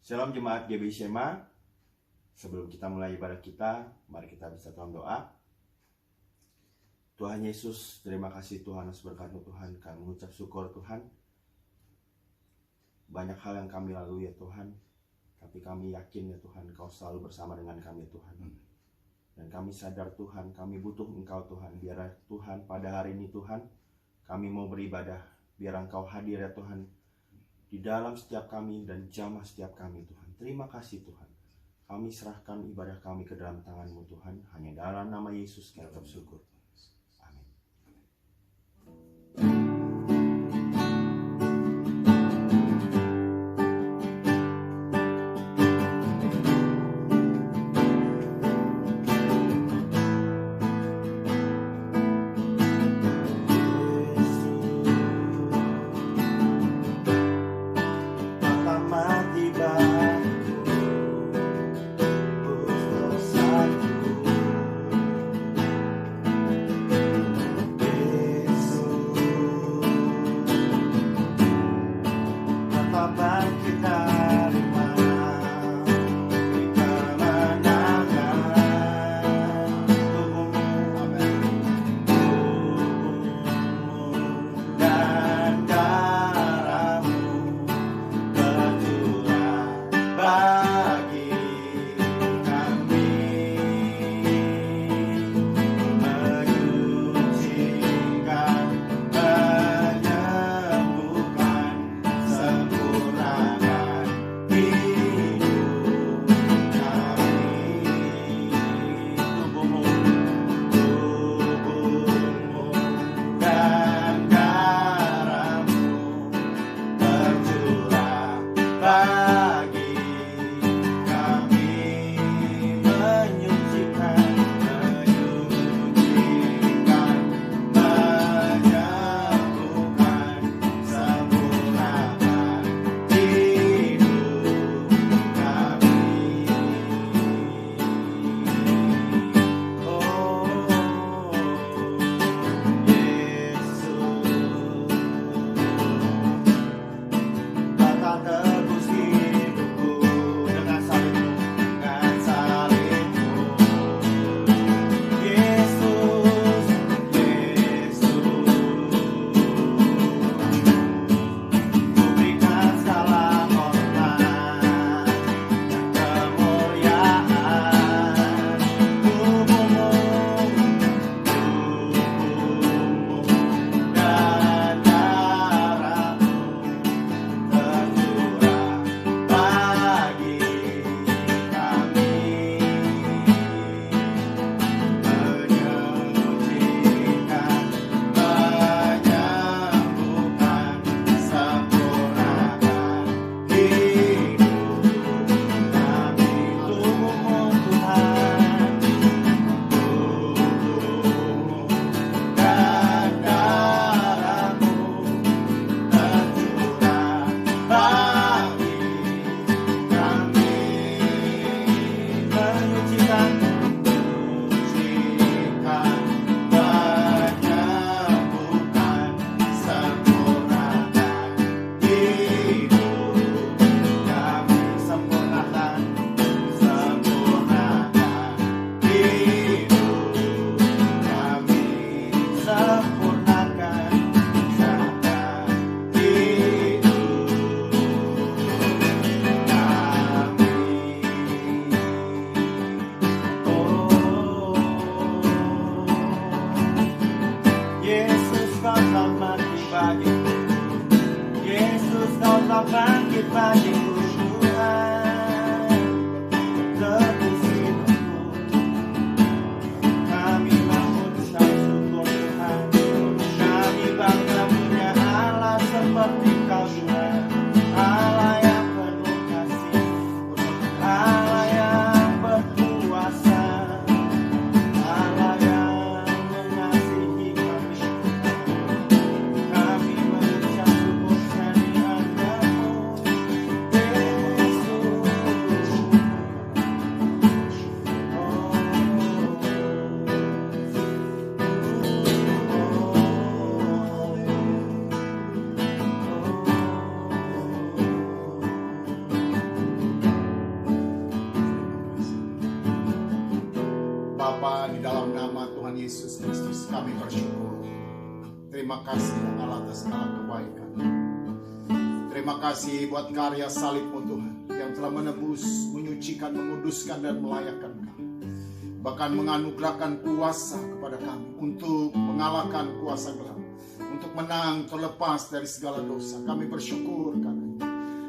Shalom Jemaat GBI Shema. Sebelum kita mulai ibadah kita, mari kita bersatu dalam doa. Tuhan Yesus, terima kasih Tuhan atas berkat-Mu Tuhan. Kami mengucap syukur Tuhan. Banyak hal yang kami lalui ya Tuhan, tapi kami yakin ya Tuhan, Kau selalu bersama dengan kami Tuhan. Dan kami sadar Tuhan, kami butuh Engkau Tuhan. Biar Tuhan pada hari ini Tuhan, kami mau beribadah. Biar Engkau hadir ya Tuhan, di dalam setiap kami dan jamah setiap kami Tuhan. Terima kasih Tuhan. Kami serahkan ibadah kami ke dalam tangan-Mu Tuhan. Hanya dalam nama Yesus kami bersyukur. Amin. Kami mengucap syukur kehadiran-Mu. bersyukur. Terima kasih Allah atas segala kebaikan. Terima kasih buat karya salib-Mu Tuhan, yang telah menebus, menyucikan, menguduskan, dan melayakkan kami. Bahkan menganugerahkan kuasa kepada kami untuk mengalahkan kuasa gelap, untuk menang terlepas dari segala dosa. Kami bersyukur karena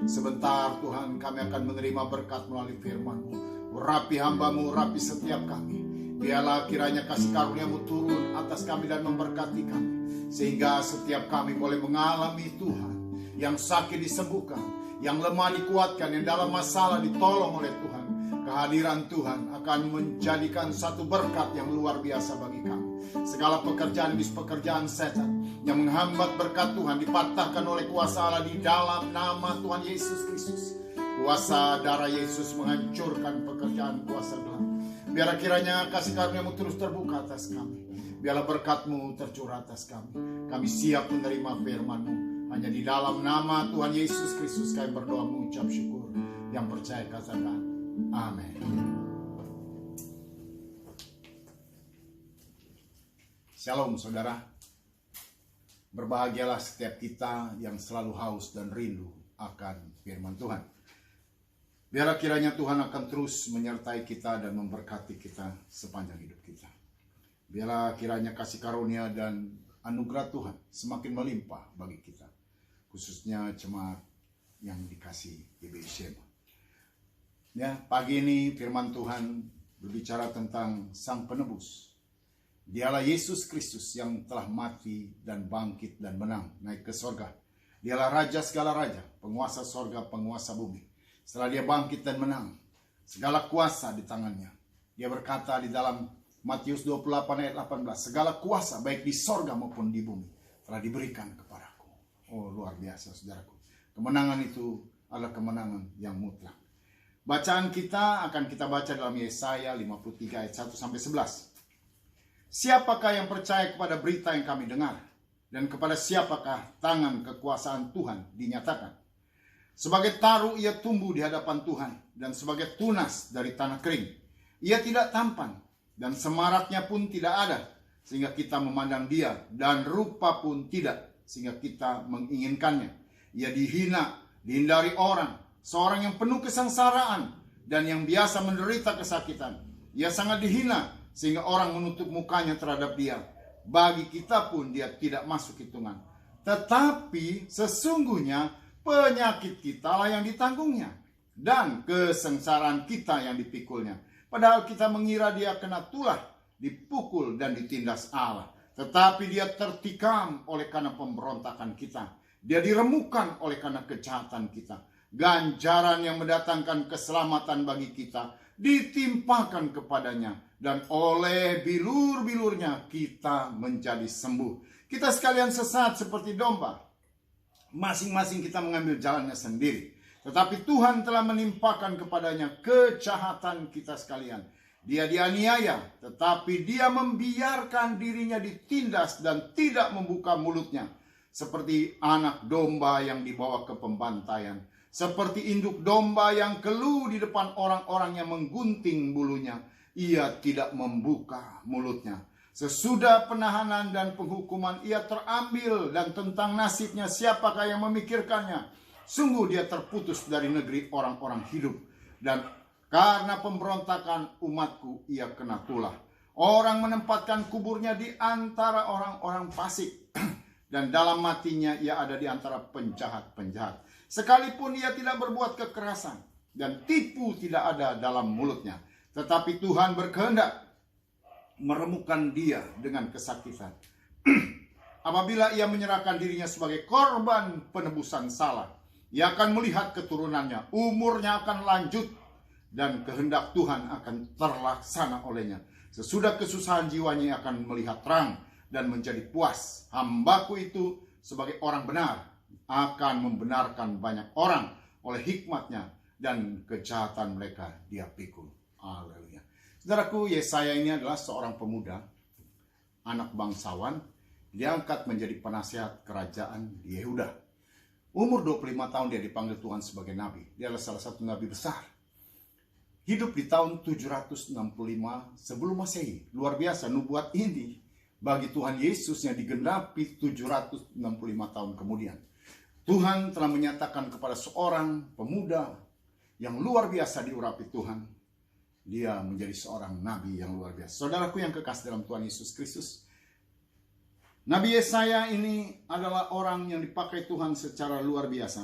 sebentar Tuhan kami akan menerima berkat melalui firman-Mu. Urapi hamba-Mu, urapi setiap kami. Biarlah kiranya kasih karunia-Mu turun atas kami dan memberkati kami, sehingga setiap kami boleh mengalami Tuhan. Yang sakit disembuhkan, yang lemah dikuatkan, yang dalam masalah ditolong oleh Tuhan. Kehadiran Tuhan akan menjadikan satu berkat yang luar biasa bagi kami. Segala pekerjaan setan yang menghambat berkat Tuhan dipatahkan oleh kuasa Allah di dalam nama Tuhan Yesus Kristus. Kuasa darah Yesus menghancurkan pekerjaan kuasa gelap. Biarlah kiranya kasih karunia-Mu terus terbuka atas kami. Biarlah berkat-Mu tercurah atas kami. Kami siap menerima firman-Mu. Hanya di dalam nama Tuhan Yesus Kristus kami berdoa mengucap syukur. Yang percaya katakan amin. Shalom saudara. Berbahagialah setiap kita yang selalu haus dan rindu akan firman Tuhan. Biarlah kiranya Tuhan akan terus menyertai kita dan memberkati kita sepanjang hidup kita. Biarlah kiranya kasih karunia dan anugerah Tuhan semakin melimpah bagi kita. Khususnya jemaat yang dikasih GBI Shema. Ya, pagi ini firman Tuhan berbicara tentang Sang Penebus. Dialah Yesus Kristus yang telah mati dan bangkit dan menang naik ke sorga. Dialah Raja segala raja, penguasa sorga, penguasa bumi. Setelah dia bangkit dan menang, segala kuasa di tangannya. Dia berkata di dalam Matius 28 ayat 18, segala kuasa baik di sorga maupun di bumi telah diberikan kepadaku. Oh, luar biasa saudaraku. Kemenangan itu adalah kemenangan yang mutlak. Bacaan kita akan kita baca dalam Yesaya 53 ayat 1 sampai 11. Siapakah yang percaya kepada berita yang kami dengar? Dan kepada siapakah tangan kekuasaan Tuhan dinyatakan? Sebagai taru ia tumbuh di hadapan Tuhan, dan sebagai tunas dari tanah kering. Ia tidak tampan, dan semaraknya pun tidak ada, sehingga kita memandang dia, dan rupa pun tidak, sehingga kita menginginkannya. Ia dihina, dihindari orang, seorang yang penuh kesengsaraan, dan yang biasa menderita kesakitan. Ia sangat dihina, sehingga orang menutup mukanya terhadap dia. Bagi kita pun dia tidak masuk hitungan. Tetapi sesungguhnya penyakit kita lah yang ditanggungnya, dan kesengsaraan kita yang dipikulnya. Padahal kita mengira dia kena tulah, dipukul dan ditindas Allah. Tetapi dia tertikam oleh karena pemberontakan kita. Dia diremukkan oleh karena kejahatan kita. Ganjaran yang mendatangkan keselamatan bagi kita ditimpakan kepadanya. Dan oleh bilur-bilurnya kita menjadi sembuh. Kita sekalian sesat seperti domba. Masing-masing kita mengambil jalannya sendiri. Tetapi Tuhan telah menimpakan kepadanya kejahatan kita sekalian. Dia dianiaya, tetapi dia membiarkan dirinya ditindas dan tidak membuka mulutnya. Seperti anak domba yang dibawa ke pembantaian. Seperti induk domba yang keluh di depan orang-orang yang menggunting bulunya. Ia tidak membuka mulutnya. Sesudah penahanan dan penghukuman ia terambil, dan tentang nasibnya siapakah yang memikirkannya? Sungguh dia terputus dari negeri orang-orang hidup. Dan karena pemberontakan umatku ia kena tulah. Orang menempatkan kuburnya di antara orang-orang fasik. Dan dalam matinya ia ada di antara penjahat-penjahat. Sekalipun ia tidak berbuat kekerasan, dan tipu tidak ada dalam mulutnya. Tetapi Tuhan berkehendak meremukkan dia dengan kesakitan. Apabila ia menyerahkan dirinya sebagai korban penebusan salah, ia akan melihat keturunannya, umurnya akan lanjut, dan kehendak Tuhan akan terlaksana olehnya. Sesudah kesusahan jiwanya ia akan melihat terang dan menjadi puas. Hambaku itu sebagai orang benar akan membenarkan banyak orang oleh hikmatnya, dan kejahatan mereka dia pikul. Haleluya. Saudaraku, Yesaya ini adalah seorang pemuda, anak bangsawan, diangkat menjadi penasihat kerajaan di Yehuda. Umur 25 tahun dia dipanggil Tuhan sebagai nabi. Dia adalah salah satu nabi besar. Hidup di tahun 765 sebelum Masehi. Luar biasa, nubuat ini bagi Tuhan Yesus yang digenapi 765 tahun kemudian. Tuhan telah menyatakan kepada seorang pemuda yang luar biasa diurapi Tuhan. Dia menjadi seorang nabi yang luar biasa. Saudaraku yang kekasih dalam Tuhan Yesus Kristus, Nabi Yesaya ini adalah orang yang dipakai Tuhan secara luar biasa.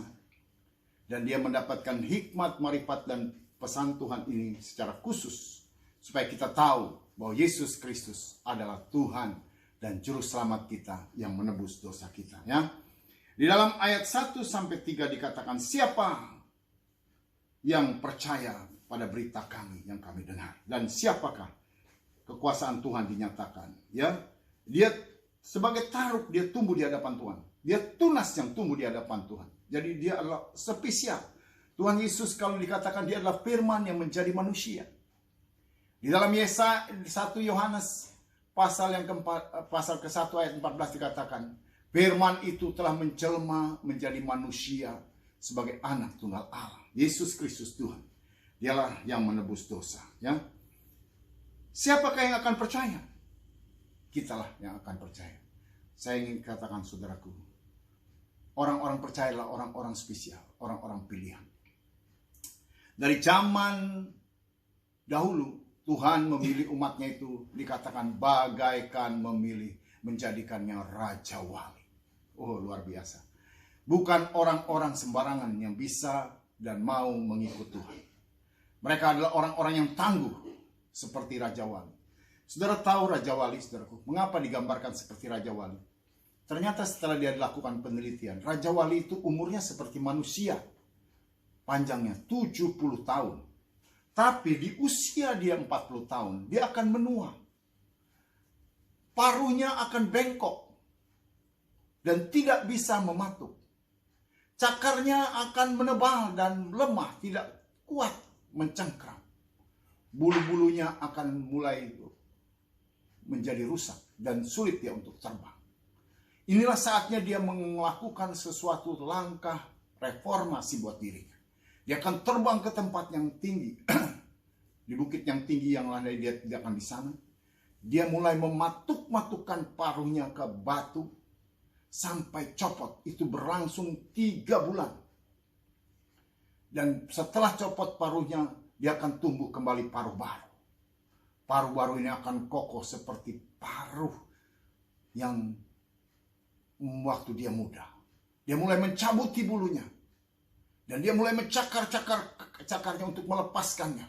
Dan dia mendapatkan hikmat, marifat, dan pesan Tuhan ini secara khusus. Supaya kita tahu bahwa Yesus Kristus adalah Tuhan dan Juru Selamat kita yang menebus dosa kita. Ya. Di dalam ayat 1-3 dikatakan, siapa yang percaya pada berita kami yang kami dengar? Dan siapakah kekuasaan Tuhan dinyatakan? Ya, dia sebagai taruk, dia tumbuh di hadapan Tuhan. Dia tunas yang tumbuh di hadapan Tuhan. Jadi dia adalah spesial. Tuhan Yesus kalau dikatakan dia adalah firman yang menjadi manusia. Di dalam Yesaya 1 Yohanes pasal yang keempat, pasal ke-1 ayat 14 dikatakan, firman itu telah menjelma menjadi manusia sebagai anak tunggal Allah. Yesus Kristus Tuhan. Dialah yang menebus dosa. Ya. Siapakah yang akan percaya? Kitalah yang akan percaya. Saya ingin katakan saudaraku, orang-orang percaya adalah orang-orang spesial, orang-orang pilihan. Dari zaman dahulu, Tuhan memilih umatnya itu dikatakan bagaikan memilih menjadikannya raja wali. Oh, luar biasa. Bukan orang-orang sembarangan yang bisa dan mau mengikut Tuhan. Mereka adalah orang-orang yang tangguh seperti raja wali. Saudara tahu Raja Wali, saudaraku, mengapa digambarkan seperti Raja Wali? Ternyata setelah dia dilakukan penelitian, Raja Wali itu umurnya seperti manusia. Panjangnya 70 tahun. Tapi di usia dia 40 tahun, dia akan menua. Paruhnya akan bengkok. Dan tidak bisa mematuk. Cakarnya akan menebal dan lemah, tidak kuat mencengkram. Bulu-bulunya akan mulai menjadi rusak dan sulit dia untuk terbang. Inilah saatnya dia melakukan sesuatu langkah reformasi buat dirinya. Dia akan terbang ke tempat yang tinggi. Di bukit yang tinggi yang landai dia tidak akan di sana. Dia mulai mematuk-matukkan paruhnya ke batu sampai copot. Itu berlangsung 3 bulan. Dan setelah copot paruhnya, dia akan tumbuh kembali paruh baru. Paruh baru ini akan kokoh seperti paruh yang waktu dia muda. Dia mulai mencabuti bulunya. Dan dia mulai mencakarnya untuk melepaskannya.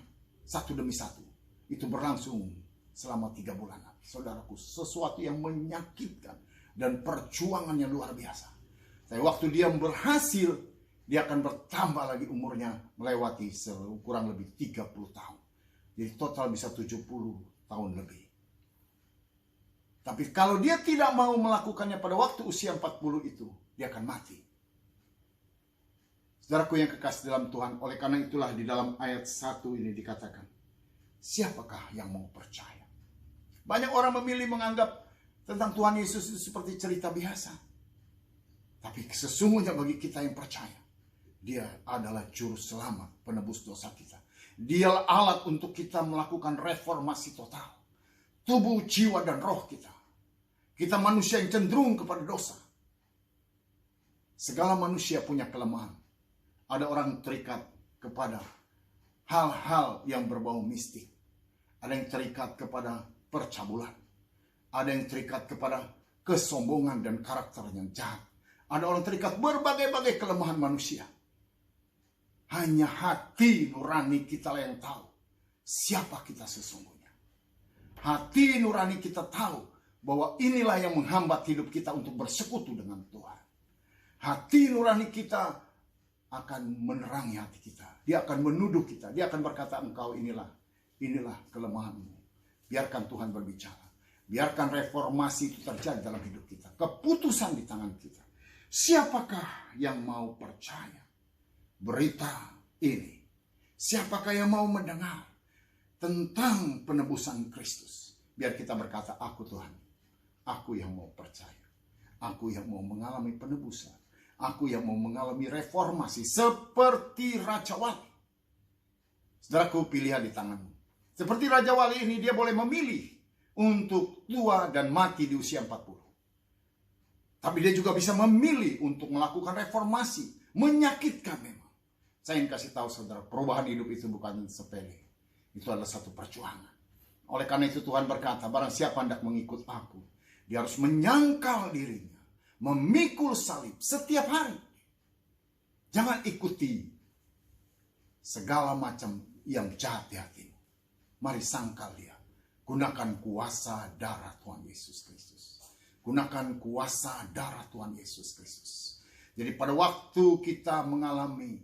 Satu demi satu. Itu berlangsung selama 3 bulan. Saudaraku, sesuatu yang menyakitkan. Dan perjuangannya luar biasa. Tapi waktu dia berhasil, dia akan bertambah lagi umurnya melewati kurang lebih 30 tahun. Jadi total bisa 70 tahun lebih. Tapi kalau dia tidak mau melakukannya pada waktu usia 40 itu, dia akan mati. Saudaraku yang kekasih dalam Tuhan, oleh karena itulah di dalam ayat 1 ini dikatakan, siapakah yang mau percaya? Banyak orang memilih menganggap tentang Tuhan Yesus itu seperti cerita biasa. Tapi sesungguhnya bagi kita yang percaya, dia adalah juru selamat, penebus dosa kita. Dialah alat untuk kita melakukan reformasi total. Tubuh, jiwa, dan roh kita. Kita manusia yang cenderung kepada dosa. Segala manusia punya kelemahan. Ada orang terikat kepada hal-hal yang berbau mistik. Ada yang terikat kepada percabulan. Ada yang terikat kepada kesombongan dan karakter yang jahat. Ada orang terikat berbagai-bagai kelemahan manusia. Hanya hati nurani kita yang tahu siapa kita sesungguhnya. Hati nurani kita tahu bahwa inilah yang menghambat hidup kita untuk bersekutu dengan Tuhan. Hati nurani kita akan menerangi hati kita. Dia akan menuduh kita. Dia akan berkata, engkau inilah kelemahanmu. Biarkan Tuhan berbicara. Biarkan reformasi itu terjadi dalam hidup kita. Keputusan di tangan kita. Siapakah yang mau percaya berita ini? Siapakah yang mau mendengar tentang penebusan Kristus? Biar kita berkata, aku Tuhan, aku yang mau percaya. Aku yang mau mengalami penebusan. Aku yang mau mengalami reformasi seperti Raja Wali. Saudaraku, pilihan di tanganmu. Seperti Raja Wali ini, dia boleh memilih untuk tua dan mati di usia 40. Tapi dia juga bisa memilih untuk melakukan reformasi. Menyakitkan memang. Saya ingin kasih tahu saudara, perubahan hidup itu bukan sepele. Itu adalah satu perjuangan. Oleh karena itu Tuhan berkata, barang siapa hendak mengikut aku, dia harus menyangkal dirinya, memikul salib setiap hari. Jangan ikuti segala macam yang jahat di hatimu. Mari sangkal dia. Gunakan kuasa darah Tuhan Yesus Kristus. Gunakan kuasa darah Tuhan Yesus Kristus. Jadi pada waktu kita mengalami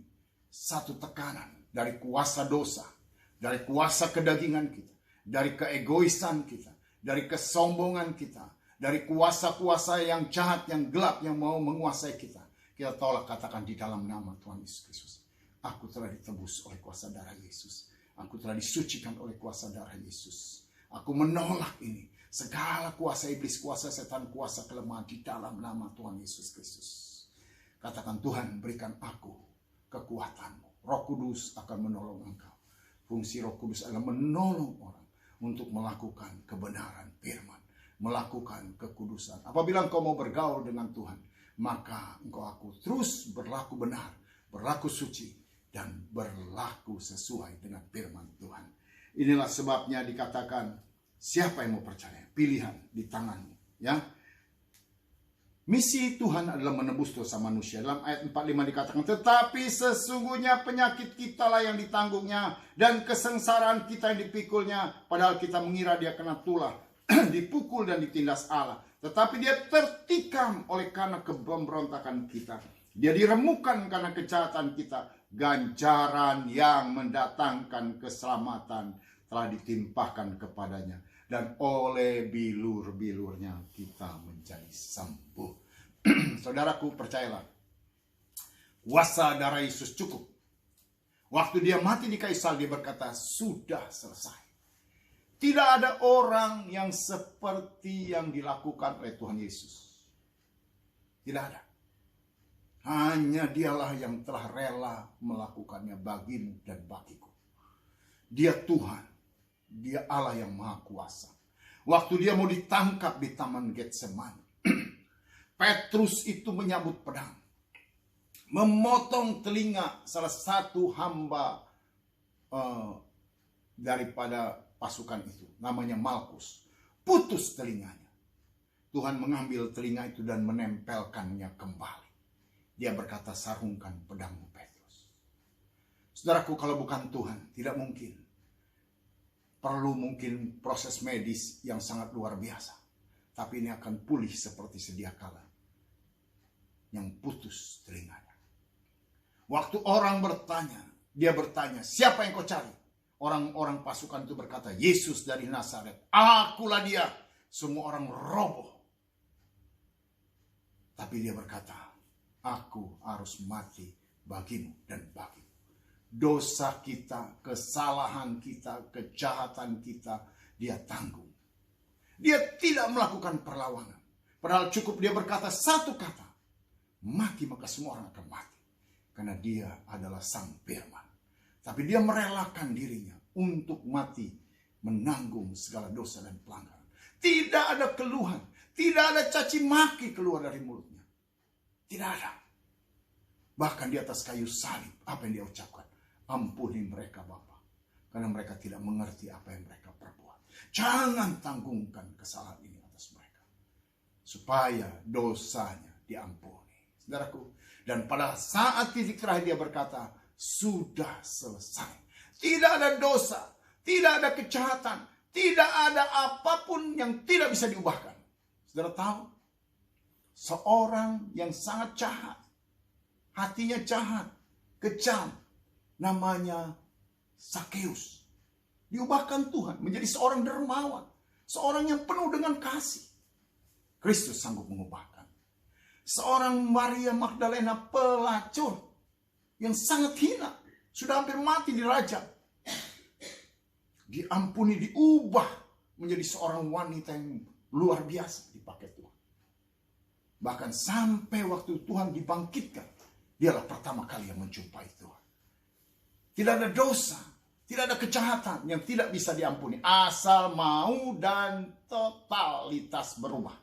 satu tekanan dari kuasa dosa, dari kuasa kedagingan kita, dari keegoisan kita, dari kesombongan kita, dari kuasa-kuasa yang jahat, yang gelap, yang mau menguasai kita, kita tolak, katakan di dalam nama Tuhan Yesus Kristus. Aku telah ditebus oleh kuasa darah Yesus. Aku telah disucikan oleh kuasa darah Yesus. Aku menolak ini. Segala kuasa iblis, kuasa setan, kuasa kelemahan di dalam nama Tuhan Yesus Kristus. Katakan, Tuhan berikan aku kekuatan-Mu. Roh Kudus akan menolong engkau. Fungsi Roh Kudus adalah menolong orang untuk melakukan kebenaran firman. Melakukan kekudusan. Apabila engkau mau bergaul dengan Tuhan, maka engkau aku terus berlaku benar, berlaku suci, dan berlaku sesuai dengan firman Tuhan. Inilah sebabnya dikatakan, siapa yang mau percaya? Pilihan di tanganmu. Ya. Misi Tuhan adalah menebus dosa manusia. Dalam ayat 45 dikatakan, tetapi sesungguhnya penyakit kita lah yang ditanggungnya, dan kesengsaraan kita yang dipikulnya. Padahal kita mengira dia kena tulah, dipukul dan ditindas Allah. Tetapi dia tertikam oleh karena pemberontakan kita. Dia diremukkan karena kejahatan kita. Ganjaran yang mendatangkan keselamatan telah ditimpahkan kepadanya. Dan oleh bilur-bilurnya kita menjadi sembuh. Saudaraku, percayalah. Kuasa darah Yesus cukup. Waktu dia mati di kayu salib, dia berkata, sudah selesai. Tidak ada orang yang seperti yang dilakukan oleh Tuhan Yesus. Tidak ada. Hanya dialah yang telah rela melakukannya bagimu dan bagiku. Dia Tuhan. Dia Allah yang maha kuasa. Waktu dia mau ditangkap di Taman Getsemani, Petrus itu menyabut pedang. Memotong telinga salah satu hamba daripada pasukan itu. Namanya Malkus. Putus telinganya. Tuhan mengambil telinga itu dan menempelkannya kembali. Dia berkata, sarungkan pedangmu Petrus. Saudaraku, kalau bukan Tuhan, tidak mungkin. Perlu mungkin proses medis yang sangat luar biasa. Tapi ini akan pulih seperti sedia kala. Yang putus telinganya. Waktu orang bertanya, dia bertanya, siapa yang kau cari? Orang-orang pasukan itu berkata, Yesus dari Nazaret. Akulah dia. Semua orang roboh. Tapi dia berkata, aku harus mati bagimu dan bagimu. Dosa kita, kesalahan kita, kejahatan kita, dia tanggung. Dia tidak melakukan perlawanan. Padahal cukup dia berkata satu kata. Mati, maka semua orang akan mati. Karena dia adalah sang firman. Tapi dia merelakan dirinya untuk mati, menanggung segala dosa dan pelanggaran. Tidak ada keluhan. Tidak ada caci maki keluar dari mulutnya. Tidak ada. Bahkan di atas kayu salib, apa yang dia ucapkan? Ampuni mereka Bapa, karena mereka tidak mengerti apa yang mereka perbuat. Jangan tanggungkan kesalahan ini atas mereka, supaya dosanya diampuni. Saudaraku, dan pada saat titik terakhir dia berkata, sudah selesai. Tidak ada dosa, tidak ada kejahatan, tidak ada apapun yang tidak bisa diubahkan. Saudara tahu, seorang yang sangat jahat, hatinya jahat, kejam, namanya Sakeus. Diubahkan Tuhan menjadi seorang dermawan, seorang yang penuh dengan kasih. Kristus sanggup mengubahkan. Seorang Maria Magdalena pelacur yang sangat hina, sudah hampir mati dirajam. Diampuni, diubah menjadi seorang wanita yang luar biasa dipakai Tuhan. Bahkan sampai waktu Tuhan dibangkitkan, dialah pertama kali yang menjumpai Tuhan. Tidak ada dosa, Tidak ada kejahatan yang tidak bisa diampuni. Asal mau dan totalitas berubah.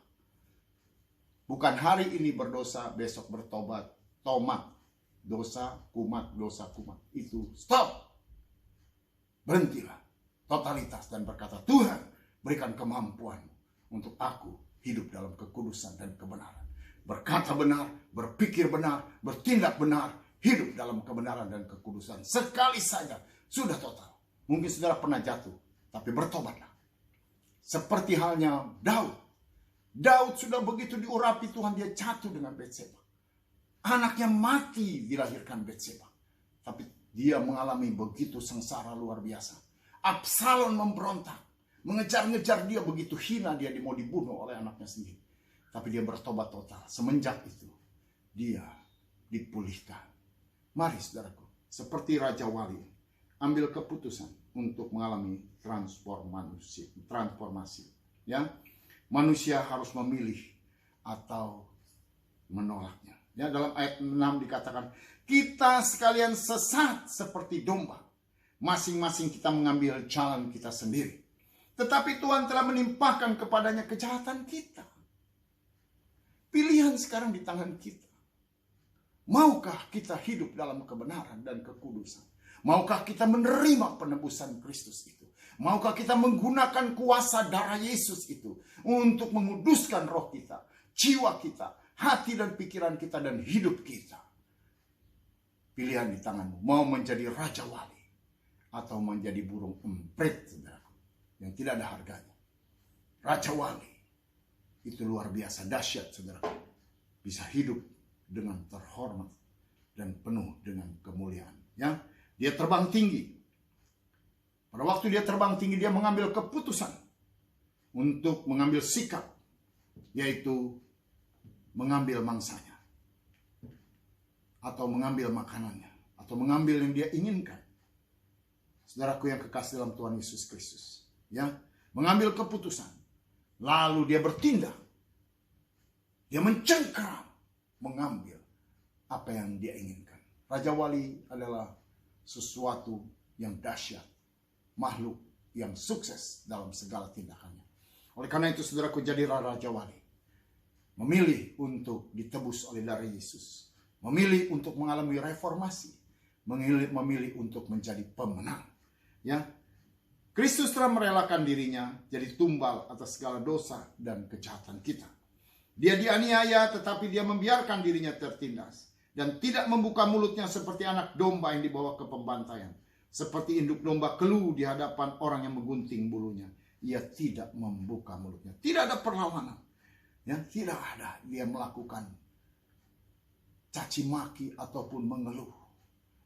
Bukan hari ini berdosa, besok bertobat. Tomat. Dosa, kumat, dosa, kumat. Itu stop. Berhentilah. Totalitas dan berkata, Tuhan berikan kemampuan untuk aku hidup dalam kekudusan dan kebenaran. Berkata benar, berpikir benar, bertindak benar, hidup dalam kebenaran dan kekudusan. Sekali saja sudah total. Mungkin saudara pernah jatuh, tapi bertobatlah. Seperti halnya Daud. Daud sudah begitu diurapi Tuhan, dia jatuh dengan Batseba. Anaknya mati dilahirkan Batseba. Tapi dia mengalami begitu sengsara luar biasa. Absalom memberontak. Mengejar-ngejar dia, begitu hina dia mau dibunuh oleh anaknya sendiri. Tapi dia bertobat total. Semenjak itu dia dipulihkan. Mari saudaraku, seperti Raja Wali, ambil keputusan untuk mengalami transformasi. Ya, manusia harus memilih atau menolaknya. Ya, dalam ayat 6 dikatakan, kita sekalian sesat seperti domba. Masing-masing kita mengambil jalan kita sendiri. Tetapi Tuhan telah menimpahkan kepadanya kejahatan kita. Pilihan sekarang di tangan kita. Maukah kita hidup dalam kebenaran dan kekudusan? Maukah kita menerima penebusan Kristus itu? Maukah kita menggunakan kuasa darah Yesus itu untuk menguduskan roh kita, jiwa kita, hati dan pikiran kita, dan hidup kita? Pilihan di tanganmu. Mau menjadi Raja Wali atau menjadi burung emprit, saudaraku, yang tidak ada harganya. Raja Wali itu luar biasa dahsyat, saudaraku. Bisa hidup dengan terhormat dan penuh dengan kemuliaan. Ya, dia terbang tinggi. Pada waktu dia terbang tinggi, dia mengambil keputusan untuk mengambil sikap, yaitu mengambil mangsanya, atau mengambil makanannya, atau mengambil yang dia inginkan. Saudaraku yang kekasih dalam Tuhan Yesus Kristus, ya, mengambil keputusan, lalu dia bertindak, dia mencengkeram, mengambil apa yang dia inginkan. Raja Wali adalah sesuatu yang dahsyat, makhluk yang sukses dalam segala tindakannya. Oleh karena itu, saudaraku, jadilah Raja Wali. Memilih untuk ditebus oleh darah Yesus. Memilih untuk mengalami reformasi. Memilih untuk menjadi pemenang. Ya, Kristus telah merelakan dirinya jadi tumbal atas segala dosa dan kejahatan kita. Dia dianiaya, tetapi dia membiarkan dirinya tertindas. Dan tidak membuka mulutnya seperti anak domba yang dibawa ke pembantaian. Seperti induk domba keluh di hadapan orang yang menggunting bulunya. Ia tidak membuka mulutnya. Tidak ada perlawanan. Ya, tidak ada dia melakukan caci maki ataupun mengeluh.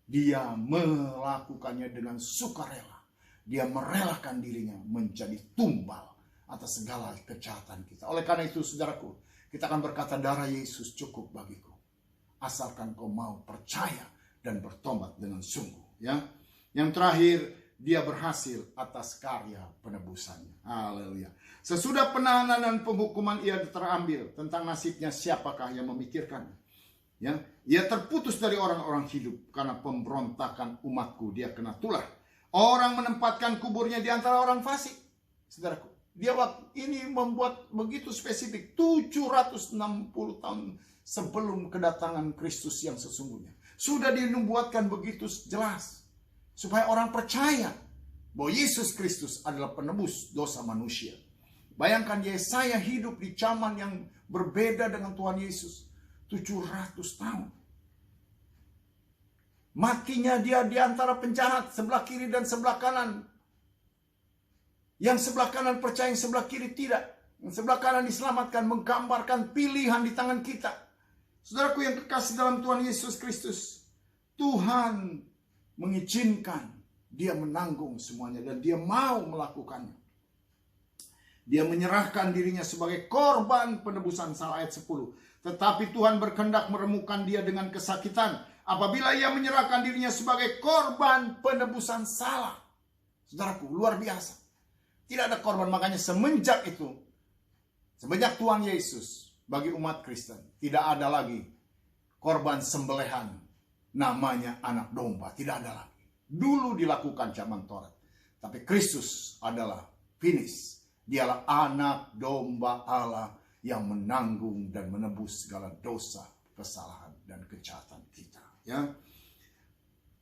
Dia melakukannya dengan sukarela. Dia merelakan dirinya menjadi tumbal atas segala kejahatan kita. Oleh karena itu, saudaraku, kita akan berkata, darah Yesus cukup bagiku. Asalkan kau mau percaya dan bertobat dengan sungguh. Ya. Yang terakhir, dia berhasil atas karya penebusannya. Haleluya. Sesudah penahanan dan penghukuman ia terambil. Tentang nasibnya siapakah yang memikirkannya? Ya, ia terputus dari orang-orang hidup karena pemberontakan umatku. Dia kena tulah. Orang menempatkan kuburnya di antara orang fasik. Saudaraku, dia waktu ini membuat begitu spesifik. 760 tahun sebelum kedatangan Kristus yang sesungguhnya. Sudah dinubuatkan begitu jelas. Supaya orang percaya bahwa Yesus Kristus adalah penebus dosa manusia. Bayangkan Yesaya hidup di zaman yang berbeda dengan Tuhan Yesus. 700 tahun. Matinya dia di antara penjahat, sebelah kiri dan sebelah kanan. Yang sebelah kanan percaya, yang sebelah kiri tidak. Yang sebelah kanan diselamatkan, menggambarkan pilihan di tangan kita. Saudaraku yang kekasih dalam Tuhan Yesus Kristus, Tuhan mengizinkan dia menanggung semuanya dan dia mau melakukannya. Dia menyerahkan dirinya sebagai korban penebusan salah, ayat 10. Tetapi Tuhan berkehendak meremukkan dia dengan kesakitan apabila ia menyerahkan dirinya sebagai korban penebusan salah. Saudaraku, luar biasa. Tidak ada korban, makanya semenjak itu, semenjak Tuhan Yesus bagi umat Kristen, tidak ada lagi korban sembelihan namanya anak domba, tidak ada lagi. dulu dilakukan zaman Taurat. Tapi Kristus adalah finish. Dialah anak domba Allah yang menanggung dan menebus segala dosa, kesalahan, dan kejahatan kita. Ya,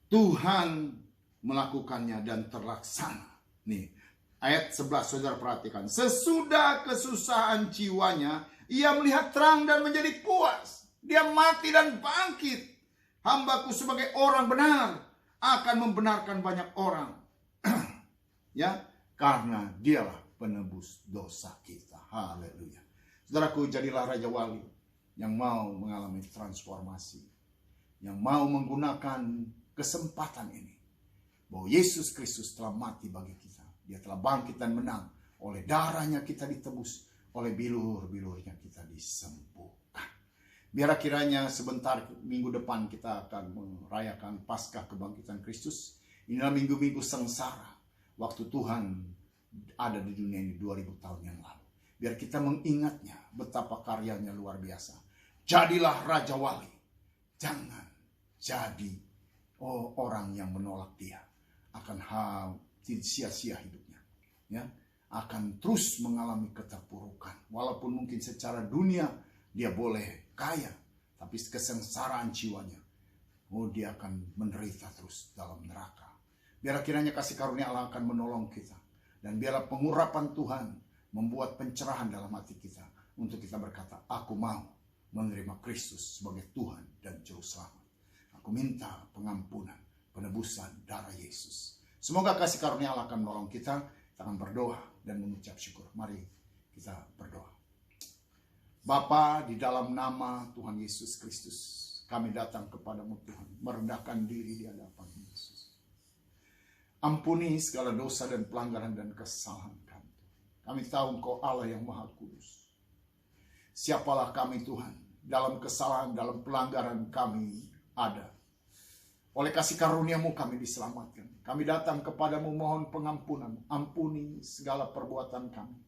Tuhan melakukannya dan terlaksana. Nih, ayat 11 saudara perhatikan. Sesudah kesusahan jiwanya, ia melihat terang dan menjadi puas. Dia mati dan bangkit. Hambaku sebagai orang benar akan membenarkan banyak orang. Ya, karena dialah penebus dosa kita. Haleluya. Saudaraku, jadilah Raja Wali yang mau mengalami transformasi. Yang mau menggunakan kesempatan ini. Bahwa Yesus Kristus telah mati bagi kita. Dia telah bangkit dan menang. Oleh darahnya kita ditebus. Oleh bilur-bilurnya kita disembuhkan. Biar kiranya sebentar minggu depan kita akan merayakan Paskah kebangkitan Kristus. Inilah minggu-minggu sengsara. Waktu Tuhan ada di dunia ini 2000 tahun yang lalu. Biar kita mengingatnya betapa karyanya luar biasa. Jadilah Raja Wali. Jangan jadi orang yang menolak dia. Akan sia-sia hidupnya. Ya, akan terus mengalami keterpurukan. Walaupun mungkin secara dunia dia boleh kaya. Tapi kesengsaraan jiwanya. Dia akan menderita terus dalam neraka. Biar kiranya kasih karunia Allah akan menolong kita. Dan biarlah pengurapan Tuhan membuat pencerahan dalam hati kita. Untuk kita berkata, aku mau menerima Kristus sebagai Tuhan dan Juru Selamat. Aku minta pengampunan, penebusan darah Yesus. Semoga kasih karunia Allah akan menolong kita. Kita akan berdoa dan mengucap syukur. Mari kita berdoa. Bapa, di dalam nama Tuhan Yesus Kristus, kami datang kepadamu Tuhan. Merendahkan diri di hadapan Yesus. Ampuni segala dosa dan pelanggaran dan kesalahan kami. Kami tahu Engkau Allah yang Maha Kudus. Siapalah kami Tuhan. Dalam kesalahan, dalam pelanggaran kami ada. Oleh kasih karunia-Mu kami diselamatkan. Kami datang kepadamu mohon pengampunan. Ampuni segala perbuatan kami.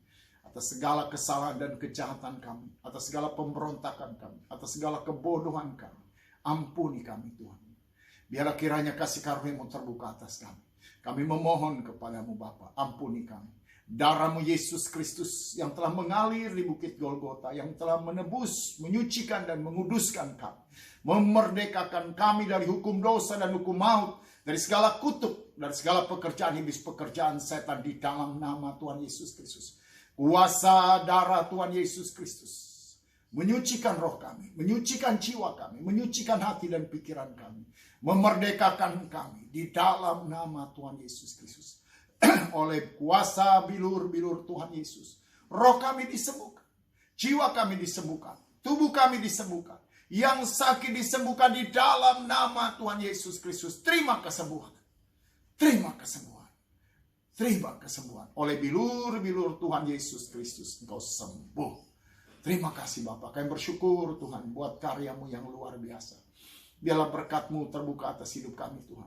Atas segala kesalahan dan kejahatan kami. Atas segala pemberontakan kami. Atas segala kebodohan kami. Ampuni kami Tuhan. Biarlah kiranya kasih karunia-Mu terbuka atas kami. Kami memohon kepadamu Bapa, ampuni kami. Darah-Mu Yesus Kristus yang telah mengalir di Bukit Golgota, yang telah menebus, menyucikan dan menguduskan kami. Memerdekakan kami dari hukum dosa dan hukum maut, dari segala kutuk, dari segala pekerjaan iblis, pekerjaan setan di dalam nama Tuhan Yesus Kristus. Kuasa darah Tuhan Yesus Kristus menyucikan roh kami, menyucikan jiwa kami, menyucikan hati dan pikiran kami. Memerdekakan kami di dalam nama Tuhan Yesus Kristus. Oleh kuasa bilur-bilur Tuhan Yesus. Roh kami disembuhkan. Jiwa kami disembuhkan. Tubuh kami disembuhkan. Yang sakit disembuhkan di dalam nama Tuhan Yesus Kristus. Terima kesembuhan. Terima kesembuhan. Terima kesembuhan. Oleh bilur-bilur Tuhan Yesus Kristus Engkau sembuh. Terima kasih Bapak. Kami bersyukur Tuhan buat karya-Mu yang luar biasa. Biarlah berkat-Mu terbuka atas hidup kami Tuhan.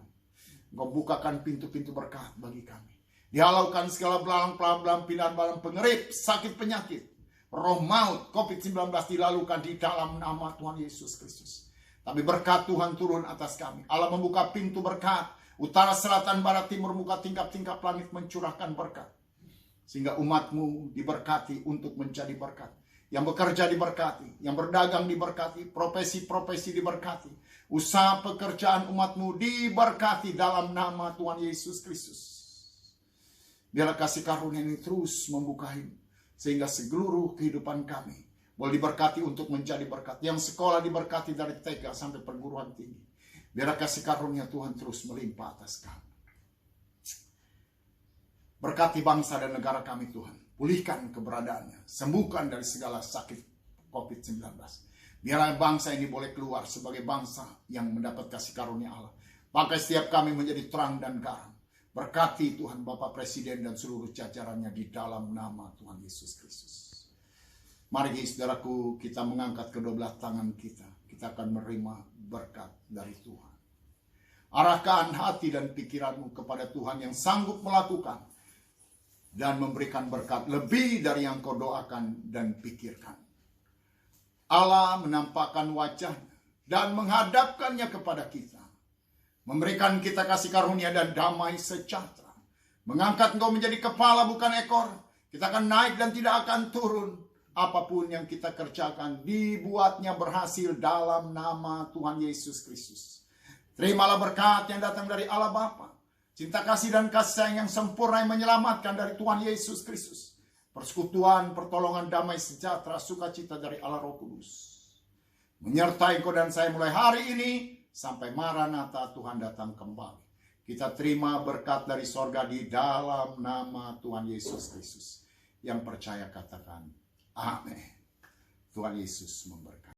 Engkau bukakan pintu-pintu berkat bagi kami. Dihalaukan segala belalang-belalang, pindahan balang pengerip, sakit penyakit, roh maut, COVID-19 dilalukan di dalam nama Tuhan Yesus Kristus. Tapi berkat Tuhan turun atas kami. Allah membuka pintu berkat. Utara, selatan, barat, timur, muka, tingkap-tingkap langit mencurahkan berkat. Sehingga umat-Mu diberkati untuk menjadi berkat. Yang bekerja diberkati, yang berdagang diberkati, profesi-profesi diberkati. Usaha pekerjaan umat-Mu diberkati dalam nama Tuhan Yesus Kristus. Biarlah kasih karunia ini terus membukahi. Sehingga seluruh kehidupan kami boleh diberkati untuk menjadi berkat. Yang sekolah diberkati dari TK sampai perguruan tinggi. Biarlah kasih karunia Tuhan terus melimpah atas kami. Berkati bangsa dan negara kami Tuhan. Pulihkan keberadaannya. Sembuhkan dari segala sakit COVID-19. Biarlah bangsa ini boleh keluar sebagai bangsa yang mendapat kasih karunia Allah. Pakai setiap kami menjadi terang dan garam. Berkati Tuhan Bapak Presiden dan seluruh jajarannya di dalam nama Tuhan Yesus Kristus. Mari saudaraku, kita mengangkat kedua belah tangan kita. Kita akan menerima berkat dari Tuhan. Arahkan hati dan pikiranmu kepada Tuhan yang sanggup melakukan dan memberikan berkat lebih dari yang kau doakan dan pikirkan. Allah menampakkan wajahnya dan menghadapkannya kepada kita. memberikan kita kasih karunia dan damai sejahtera. Mengangkat Engkau menjadi kepala bukan ekor. Kita akan naik dan tidak akan turun. Apapun yang kita kerjakan, dibuatnya berhasil dalam nama Tuhan Yesus Kristus. Terimalah berkat yang datang dari Allah Bapa, cinta kasih dan kasih sayang yang sempurna yang menyelamatkan dari Tuhan Yesus Kristus, persekutuan, pertolongan, damai sejahtera, sukacita dari Allah Roh Kudus, menyertai Engkau dan saya mulai hari ini sampai Maranatha Tuhan datang kembali. Kita terima berkat dari sorga di dalam nama Tuhan Yesus Kristus. Yang percaya katakan amin. Tuhan Yesus memberkati.